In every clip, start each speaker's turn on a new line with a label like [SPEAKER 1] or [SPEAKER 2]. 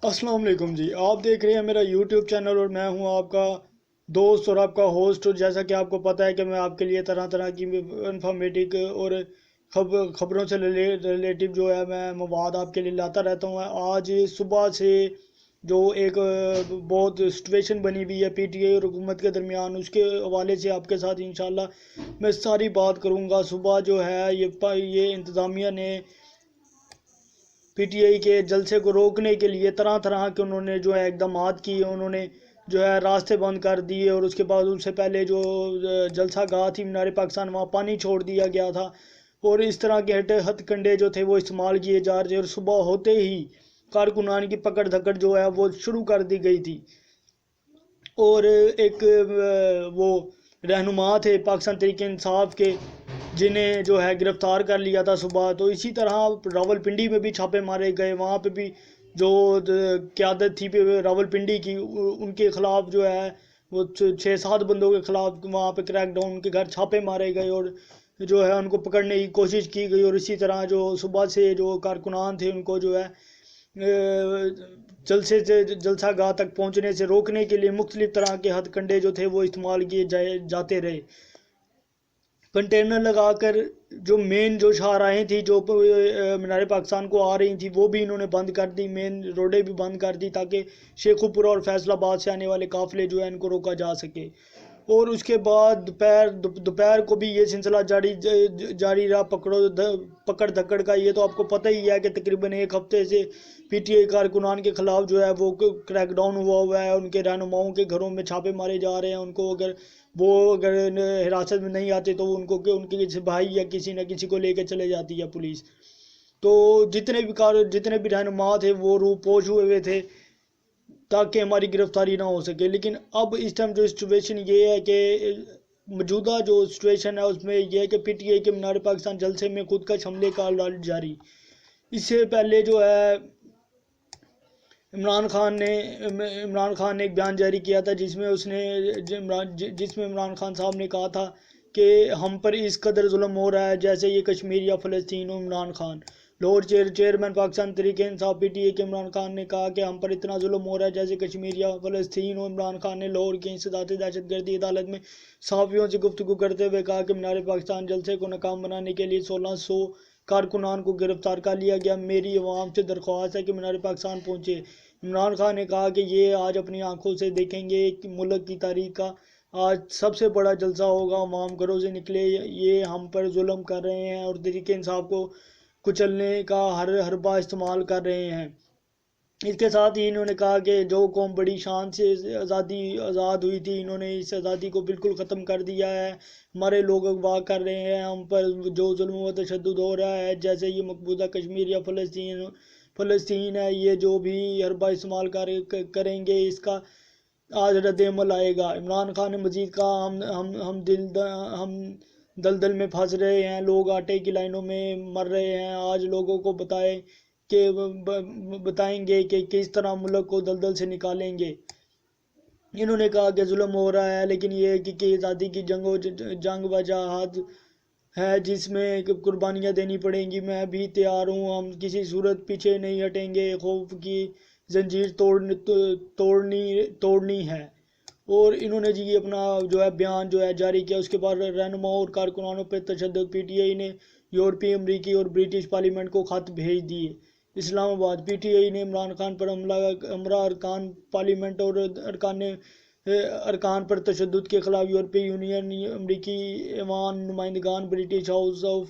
[SPEAKER 1] السلام علیکم جی، آپ دیکھ رہے ہیں میرا یوٹیوب چینل اور میں ہوں آپ کا دوست اور آپ کا ہوسٹ. اور جیسا کہ آپ کو پتہ ہے کہ میں آپ کے لیے طرح طرح کی انفارمیٹک اور خبروں سے ریلیٹیو جو ہے میں مواد آپ کے لیے لاتا رہتا ہوں. آج صبح سے جو ایک بہت سچویشن بنی ہوئی ہے پی ٹی آئی اور حکومت کے درمیان، اس کے حوالے سے آپ کے ساتھ انشاءاللہ میں ساری بات کروں گا. صبح جو ہے یہ انتظامیہ نے پی ٹی آئی کے جلسے کو روکنے کے لیے طرح طرح کے انہوں نے جو ہے اقدامات کیے. انہوں نے جو ہے راستے بند کر دیے، اور اس کے بعد ان سے پہلے جو جلسہ گاہ تھی مینار پاکستان، وہاں پانی چھوڑ دیا گیا تھا، اور اس طرح کے ہتھ کنڈے جو تھے وہ استعمال کیے جا رہے تھے. اور صبح ہوتے ہی کارکنان کی پکڑ دھکڑ جو ہے وہ شروع کر دی گئی تھی. اور ایک وہ رہنما تھے پاکستان تحریک انصاف کے، جنہیں جو ہے گرفتار کر لیا تھا صبح. تو اسی طرح راول پنڈی میں بھی چھاپے مارے گئے. وہاں پہ بھی جو قیادت تھی راول پنڈی کی، ان کے خلاف جو ہے وہ 6-7 بندوں کے خلاف وہاں پہ کریک ڈاؤن، ان کے گھر چھاپے مارے گئے اور جو ہے ان کو پکڑنے کی کوشش کی گئی. اور اسی طرح جو صبح سے جو کارکنان تھے ان کو جو ہے جلسہ گاہ تک پہنچنے سے روکنے کے لیے مختلف طرح کے ہتھ کنڈے جو تھے وہ استعمال کیے جاتے رہے. کنٹینر لگا کر جو مین جو شاہراہیں تھی جو مینار پاکستان کو آ رہی تھی وہ بھی انہوں نے بند کر دی، مین روڈیں بھی بند کر دی تاکہ شیخو پورہ اور فیصل آباد سے آنے والے قافلے جو ہیں ان کو روکا جا سکے. اور اس کے بعد دوپہر کو بھی یہ سلسلہ جاری رہا پکڑ دھکڑ کا. یہ تو آپ کو پتہ ہی ہے کہ تقریباً ایک ہفتے سے پی ٹی آئی کارکنان کے خلاف جو ہے وہ کریک ڈاؤن ہوا ہے. ان کے رہنماؤں کے گھروں میں چھاپے مارے جا رہے ہیں. ان کو اگر حراست میں نہیں آتے تو ان کے بھائی یا کسی نہ کسی کو لے کے چلے جاتی ہے پولیس. تو جتنے بھی رہنما تھے وہ روح پوش ہوئے تھے تاکہ ہماری گرفتاری نہ ہو سکے. لیکن اب اس ٹائم جو سچویشن یہ ہے کہ موجودہ جو سچویشن ہے اس میں یہ ہے کہ پی ٹی آئی کے مینار پاکستان جلسے میں خودکش حملے کا الرٹ جاری. اس سے پہلے جو ہے عمران خان نے ایک بیان جاری کیا تھا جس میں عمران خان صاحب نے کہا تھا کہ ہم پر اس قدر ظلم ہو رہا ہے جیسے یہ کشمیر یا فلسطین ہو. Imran Khan Lahore chairman Pakistan Tehreek Insaf P T A کے عمران خان نے کہا کہ ہم پر اتنا ظلم ہو رہا ہے جیسے کشمیر یا فلسطین ہو. عمران خان نے لاہور کی انسداد دہشت گردی عدالت میں صحافیوں سے گفتگو کرتے ہوئے کہا کہ مینار پاکستان جلسے کو ناکام بنانے کے لیے 1600 کارکنان کو گرفتار کر لیا گیا. میری عوام سے درخواست ہے کہ مینار پاکستان پہنچے. عمران خان نے کہا کہ یہ آج اپنی آنکھوں سے دیکھیں گے کہ ملک کی تاریخ کا آج سب سے بڑا جلسہ ہوگا. عوام گھروں سے نکلے، یہ ہم پر ظلم کر رہے ہیں اور تحریک انصاف کو کچلنے کا ہر حربہ استعمال کر رہے ہیں. اس کے ساتھ ہی انہوں نے کہا کہ جو قوم بڑی شان سے آزاد ہوئی تھی، انہوں نے اس آزادی کو بالکل ختم کر دیا ہے. ہمارے لوگ اغوا کر رہے ہیں، ہم پر جو ظلم و تشدد ہو رہا ہے جیسے یہ مقبوضہ کشمیر یا فلسطین ہے، یہ جو بھی حربہ استعمال کریں گے اس کا آج رد عمل آئے گا. عمران خان نے مزید کہا ہم دلدل میں پھنس رہے ہیں، لوگ آٹے کی لائنوں میں مر رہے ہیں. آج لوگوں کو بتائیں گے کہ کس طرح ملک کو دلدل سے نکالیں گے. انہوں نے کہا کہ ظلم ہو رہا ہے لیکن یہ کہ آزادی کی جنگ و جہاد ہے جس میں قربانیاں دینی پڑیں گی. میں بھی تیار ہوں، ہم کسی صورت پیچھے نہیں ہٹیں گے. خوف کی زنجیر توڑنی ہے. اور انہوں نے جی اپنا جو ہے بیان جو ہے جاری کیا. اس کے بعد رہنماؤں اور کارکنانوں پر تشدد. پی ٹی آئی نے یورپی، امریکی اور برٹش پارلیمنٹ کو خط بھیج دیے. اسلام آباد پی ٹی آئی نے عمران خان پر حملہ ارکان پارلیمنٹ اور ارکان پر تشدد کے خلاف یورپی یونین، امریکی ایوان نمائندگان، برٹش ہاؤس آف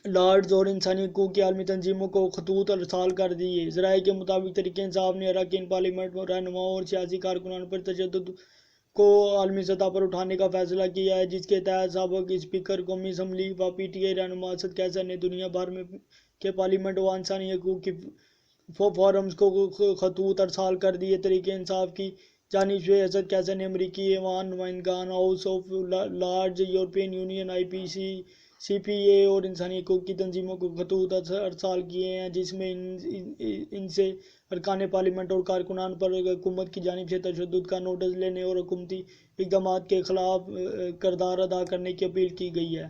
[SPEAKER 1] لارڈز اور انسانی حقوق کی عالمی تنظیموں کو خطوط ارسال کر دیے. ذرائع کے مطابق تحریک انصاف نے اراکین پارلیمنٹ، رہنماؤں اور سیاسی کارکنان پر تشدد کو عالمی سطح پر اٹھانے کا فیصلہ کیا ہے، جس کے تحت سابق اسپیکر قومی اسمبلی و پی ٹی آئی رہنما اسد قیصر نے دنیا بھر کے پارلیمنٹ و انسانی حقوق کی فورمز کو خطوط ارسال کر دیے. تحریک انصاف کی جانب سے اسد قیصر نے امریکی ایوان نمائندگان، house of Lords, European union, آئی پی سی پی اے اور انسانی حقوق کی تنظیموں کو خطوط ارسال کیے ہیں، جس میں ان سے ارکان پارلیمنٹ اور کارکنان پر حکومت کی جانب سے تشدد کا نوٹس لینے اور حکومتی اقدامات کے خلاف کردار ادا کرنے کی اپیل کی گئی ہے.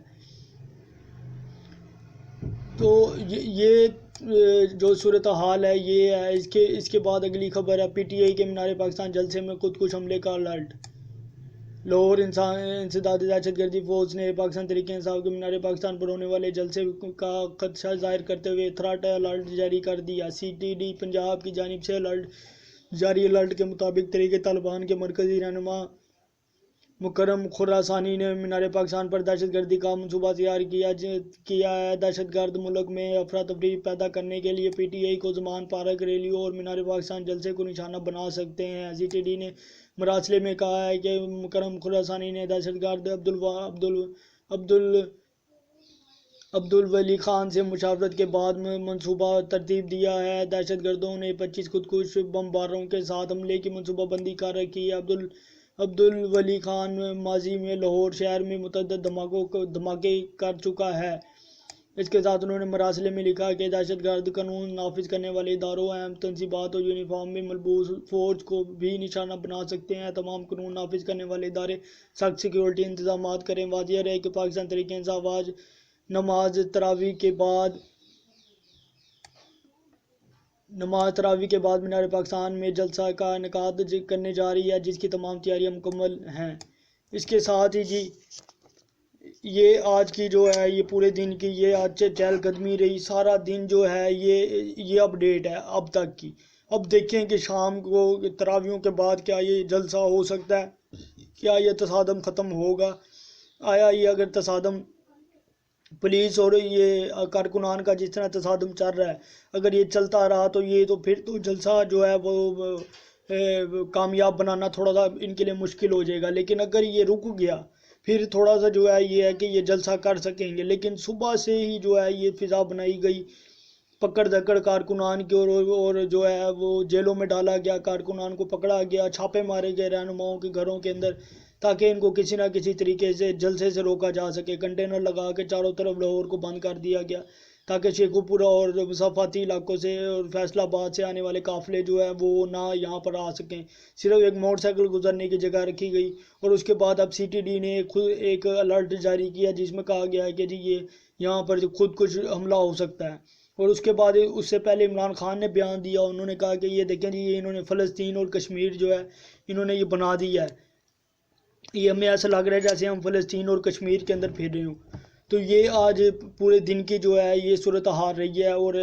[SPEAKER 1] تو یہ جو صورتحال ہے یہ ہے۔ اس کے بعد اگلی خبر ہے PTI کے مینار پاکستان جلسے میں خودکش حملے کا الرٹ۔ لاہور انسداد دہشت گردی فورس نے پاکستان تحریک انصاف کے مینار پاکستان پر ہونے والے جلسے کا خدشہ ظاہر کرتے ہوئے تھراٹ الرٹ جاری کر دیا۔ CTD پنجاب کی جانب سے جاری الرٹ کے مطابق تحریک طالبان کے مرکزی رہنما مکرم خراسانی نے مینار پاکستان پر دہشت گردی کا منصوبہ تیار کیا ہے۔ دہشت گرد ملک میں افراتفری پیدا کرنے کے لیے PTI کو زمان پارک ریلیوں اور مینار پاکستان جلسے کو نشانہ بنا سکتے ہیں۔ CTD نے مراسلے میں کہا ہے کہ مکرم خراسانی نے دہشت گرد عبدالولی خان سے مشاورت کے بعد منصوبہ ترتیب دیا ہے۔ دہشت گردوں نے 25 خودکش بمباروں کے ساتھ حملے کی منصوبہ بندی کر رکھی ہے۔ عبدالولی خان ماضی میں لاہور شہر میں متعدد دھماکے کر چکا ہے۔ اس کے ساتھ انہوں نے مراسلے میں لکھا کہ دہشت گرد قانون نافذ کرنے والے اداروں، اہم تنصیبات اور یونیفارم میں ملبوس فوج کو بھی نشانہ بنا سکتے ہیں۔ تمام قانون نافذ کرنے والے ادارے سخت سیکیورٹی انتظامات کریں۔ واضح رہے کہ پاکستان تحریک انصاف آج نماز تراویح کے بعد مینار پاکستان میں جلسہ کا انعقاد کرنے جا رہی ہے، جس کی تمام تیاریاں مکمل ہیں۔ اس کے ساتھ ہی یہ آج کی جو ہے یہ پورے دن کی یہ آج چہل قدمی رہی۔ سارا دن جو ہے یہ اپڈیٹ ہے اب تک کی۔ اب دیکھیں کہ شام کو تراویحوں کے بعد کیا یہ جلسہ ہو سکتا ہے، کیا یہ تصادم ختم ہوگا، آیا یہ اگر تصادم پولیس اور یہ کارکنان کا جس طرح تصادم چل رہا ہے اگر یہ چلتا رہا تو پھر تو جلسہ جو ہے وہ کامیاب بنانا تھوڑا سا ان کے لیے مشکل ہو جائے گا۔ لیکن اگر یہ رک گیا پھر تھوڑا سا جو ہے یہ ہے کہ یہ جلسہ کر سکیں گے۔ لیکن صبح سے ہی جو ہے یہ فضا بنائی گئی، پکڑ دھکڑ کارکنان کی اور جو ہے وہ جیلوں میں ڈالا گیا، کارکنان کو پکڑا گیا، چھاپے مارے گئے رہنماؤں کے گھروں کے اندر تاکہ ان کو کسی نہ کسی طریقے سے جلسے سے روکا جا سکے۔ کنٹینر لگا کے چاروں طرف لاہور کو بند کر دیا گیا تاکہ شیخو پورہ اور مسافاتی علاقوں سے اور فیصل آباد سے آنے والے قافلے جو ہیں وہ نہ یہاں پر آ سکیں۔ صرف ایک موٹر سائیکل گزرنے کی جگہ رکھی گئی۔ اور اس کے بعد اب CTD نے خود ایک الرٹ جاری کیا جس میں کہا گیا ہے کہ یہ یہاں پر خودکش حملہ ہو سکتا ہے۔ اور اس کے بعد اس سے پہلے عمران خان نے بیان دیا، انہوں نے کہا کہ یہ دیکھیں یہ انہوں نے فلسطین اور کشمیر جو ہے انہوں نے یہ بنا دیا ہے، یہ ہمیں ایسا لگ رہا ہے جیسے ہم فلسطین اور کشمیر کے اندر پھر رہے ہوں۔ تو یہ آج پورے دن کی جو ہے یہ صورتحال رہی ہے۔ اور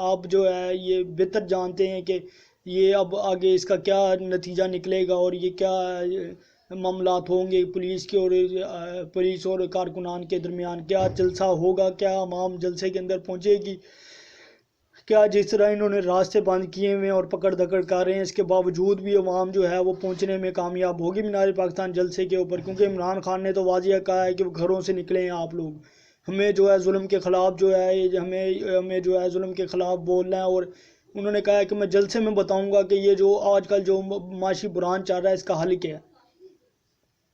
[SPEAKER 1] آپ جو ہے یہ بہتر جانتے ہیں کہ یہ اب آگے اس کا کیا نتیجہ نکلے گا اور یہ کیا معاملات ہوں گے پولیس اور کارکنان کے درمیان، کیا جلسہ ہوگا، کیا عوام جلسے کے اندر پہنچے گی، کیا جس طرح انہوں نے راستے بند کیے ہوئے اور پکڑ دھکڑ کر رہے ہیں اس کے باوجود بھی عوام جو ہے وہ پہنچنے میں کامیاب ہوگی مینار پاکستان جلسے کے اوپر، کیونکہ عمران خان نے تو واضح کہا ہے کہ وہ گھروں سے نکلیں ہیں آپ لوگ، ہمیں جو ہے ظلم کے خلاف جو ہے ہمیں جو ہے ظلم کے خلاف بولنا ہے۔ اور انہوں نے کہا ہے کہ میں جلسے میں بتاؤں گا کہ یہ جو آج کل جو معاشی بحران چل رہا ہے اس کا حل کیا ہے۔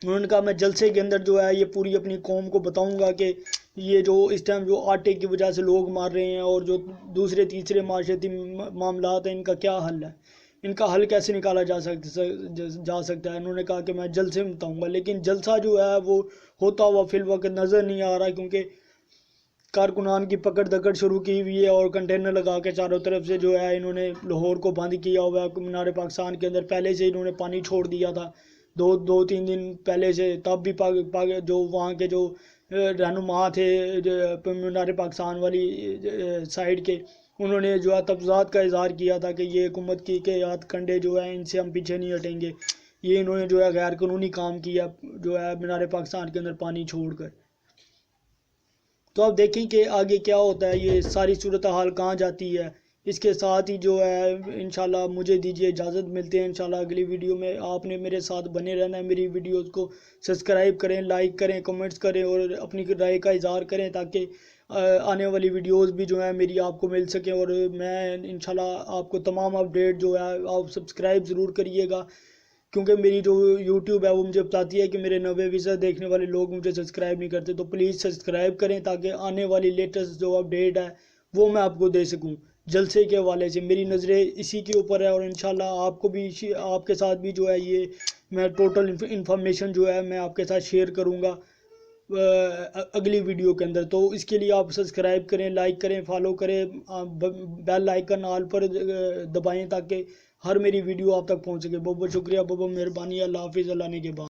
[SPEAKER 1] انہوں نے کہا میں جلسے کے اندر جو ہے یہ پوری اپنی قوم کو بتاؤں گا کہ یہ جو اس ٹائم جو آٹے کی وجہ سے لوگ مار رہے ہیں اور جو دوسرے تیسرے معاشرتی معاملات ہیں ان کا کیا حل ہے، ان کا حل کیسے نکالا جا سکتا ہے۔ انہوں نے کہا کہ میں جلسے میں بتاؤں گا، لیکن جلسہ جو ہے وہ ہوتا ہوا فی الوقت نظر نہیں آ رہا، کیونکہ کارکنان کی پکڑ دھکڑ شروع کی ہوئی ہے اور کنٹینر لگا کے چاروں طرف سے جو ہے انہوں نے لاہور کو بند کیا ہوا ہے۔ مینار پاکستان کے اندر پہلے سے انہوں نے پانی چھوڑ دیا تھا دو تین دن پہلے سے، تب بھی جو وہاں کے جو رہنما تھے مینار پاکستان والی سائیڈ کے، انہوں نے جو ہے تفضیلات کا اظہار کیا تھا کہ یہ حکومت کی ہاتھ کنڈے جو ہیں ان سے ہم پیچھے نہیں ہٹیں گے، یہ انہوں نے جو ہے غیر قانونی کام کیا جو ہے مینار پاکستان کے اندر پانی چھوڑ کر۔ تو اب دیکھیں کہ آگے کیا ہوتا ہے، یہ ساری صورتحال کہاں جاتی ہے۔ اس کے ساتھ ہی جو ہے انشاءاللہ مجھے دیجیے اجازت، ملتے ہیں انشاءاللہ اگلی ویڈیو میں۔ آپ نے میرے ساتھ بنے رہنا ہے، میری ویڈیوز کو سبسکرائب کریں، لائک کریں، کمنٹس کریں اور اپنی رائے کا اظہار کریں تاکہ آنے والی ویڈیوز بھی جو ہے میری آپ کو مل سکیں۔ اور میں انشاءاللہ آپ کو تمام اپڈیٹ جو ہے آپ سبسکرائب ضرور کریے گا، کیونکہ میری جو یوٹیوب ہے وہ مجھے بتاتی ہے کہ میرے 90% دیکھنے والے لوگ مجھے سبسکرائب نہیں کرتے، تو پلیز سبسکرائب کریں تاکہ آنے والی لیٹسٹ جو اپڈیٹ ہے وہ میں آپ کو دے سکوں۔ جلسے کے حوالے سے میری نظریں اسی کے اوپر ہے، اور انشاءاللہ آپ کو بھی آپ کے ساتھ بھی جو ہے یہ میں ٹوٹل انفارمیشن جو ہے میں آپ کے ساتھ شیئر کروں گا۔ اگلی ویڈیو کے اندر. تو اس کے لیے آپ سبسکرائب کریں، لائک کریں، فالو کریں، بیل آئیکن آل پر دبائیں تاکہ ہر میری ویڈیو آپ تک پہنچ سکے. بہت بہت شکریہ، بہت بہت مہربانی. اللہ حافظ، اللہ نے کے بعد.